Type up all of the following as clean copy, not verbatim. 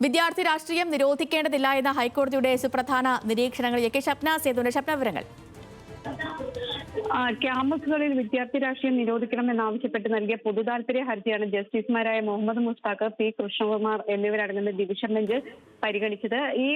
വിദ്യാർത്ഥി രാഷ്ട്രീയം നിരോധിക്കേണ്ടതില്ല എന്ന ഹൈക്കോടതിയുടെ സുപ്രധാന നിരീക്ഷണങ്ങളിലേക്ക് ഷപ്ന സേതുവിന്റെ വിവരങ്ങൾ. ക്യാമ്പസുകളിൽ വിദ്യാർത്ഥി രാഷ്ട്രീയം നിരോധിക്കണമെന്നാവശ്യപ്പെട്ട് നൽകിയ പൊതുതാൽപര്യ ഹർജിയാണ് ജസ്റ്റിസുമാരായ മുഹമ്മദ് മുസ്താഖ്, പി കൃഷ്ണകുമാർ എന്നിവരടങ്ങുന്ന ഡിവിഷൻ ബെഞ്ച് പരിഗണിച്ചത്. ഈ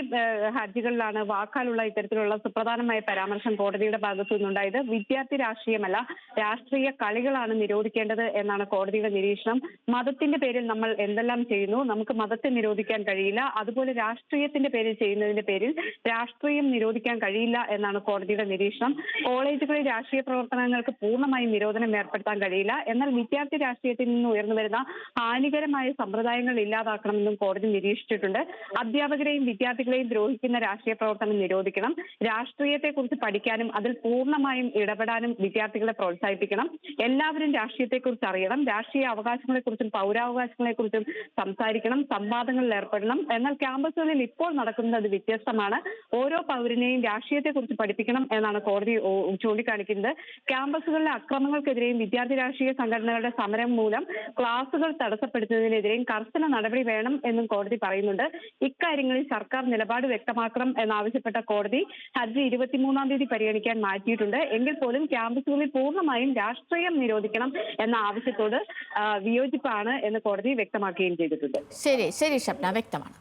ഹർജികളിലാണ് വാക്കാലുള്ള ഇത്തരത്തിലുള്ള സുപ്രധാനമായ പരാമർശം കോടതിയുടെ ഭാഗത്തു നിന്നുണ്ടായത്. വിദ്യാർത്ഥി രാഷ്ട്രീയമല്ല, രാഷ്ട്രീയ കളികളാണ് നിരോധിക്കേണ്ടത് എന്നാണ് കോടതിയുടെ നിരീക്ഷണം. മതത്തിന്റെ പേരിൽ നമ്മൾ എന്തെല്ലാം ചെയ്യുന്നു, നമുക്ക് മതത്തെ നിരോധിക്കാൻ കഴിയില്ല. അതുപോലെ രാഷ്ട്രീയത്തിന്റെ പേരിൽ ചെയ്യുന്നതിന്റെ പേരിൽ രാഷ്ട്രീയം നിരോധിക്കാൻ കഴിയില്ല എന്നാണ് കോടതിയുടെ നിരീക്ഷണം. കോളേജുകളിൽ രാഷ്ട്രീയ പ്രവർത്തനങ്ങൾക്ക് പൂർണ്ണമായും നിരോധനം ഏർപ്പെടുത്താൻ കഴിയില്ല. എന്നാൽ വിദ്യാർത്ഥി രാഷ്ട്രീയത്തിൽ നിന്ന് ഉയർന്നു വരുന്ന ഹാനികരമായ സമ്പ്രദായങ്ങൾ ഇല്ലാതാക്കണമെന്നും കോടതി നിരീക്ഷിച്ചിട്ടുണ്ട്. അധ്യാപകരെയും വിദ്യാർത്ഥികളെയും ദ്രോഹിക്കുന്ന രാഷ്ട്രീയ പ്രവർത്തനം നിരോധിക്കണം. രാഷ്ട്രീയത്തെക്കുറിച്ച് പഠിക്കാനും അതിൽ പൂർണ്ണമായും ഇടപെടാനും വിദ്യാർത്ഥികളെ പ്രോത്സാഹിപ്പിക്കണം. എല്ലാവരും രാഷ്ട്രീയത്തെക്കുറിച്ച് അറിയണം. രാഷ്ട്രീയ അവകാശങ്ങളെക്കുറിച്ചും പൗരാവകാശങ്ങളെക്കുറിച്ചും സംസാരിക്കണം. സംവാദങ്ങളിൽ ഏർപ്പെടണം. എന്നാൽ ക്യാമ്പസുകളിൽ ഇപ്പോൾ നടക്കുന്നത് വ്യത്യസ്തമാണ്. ഓരോ പൗരനെയും രാഷ്ട്രീയത്തെക്കുറിച്ച് പഠിപ്പിക്കണം എന്നാണ് കോടതി ചൂണ്ടിക്കാണിക്കുന്നത്. ക്യാമ്പസുകളിലെ അക്രമങ്ങൾക്കെതിരെയും വിദ്യാർത്ഥി രാഷ്ട്രീയ സംഘടനകളുടെ സമരം മൂലം ക്ലാസുകൾ തടസ്സപ്പെടുത്തുന്നതിനെതിരെയും കർശന നടപടി വേണം എന്നും കോടതി പറയുന്നുണ്ട്. ഇക്കാര്യങ്ങളിൽ സർക്കാർ നിലപാട് വ്യക്തമാക്കണം എന്നാവശ്യപ്പെട്ട കോടതി ഹർജി 23-ാം തീയതി പരിഗണിക്കാൻ മാറ്റിയിട്ടുണ്ട്. എങ്കിൽ പോലും ക്യാമ്പസുകളിൽ പൂർണ്ണമായും രാഷ്ട്രീയം നിരോധിക്കണം എന്ന ആവശ്യത്തോട് വിയോജിപ്പാണ് എന്ന് കോടതി വ്യക്തമാക്കുകയും ചെയ്തിട്ടുണ്ട്. ശരി ഷപ്ന, വ്യക്തമാണ്.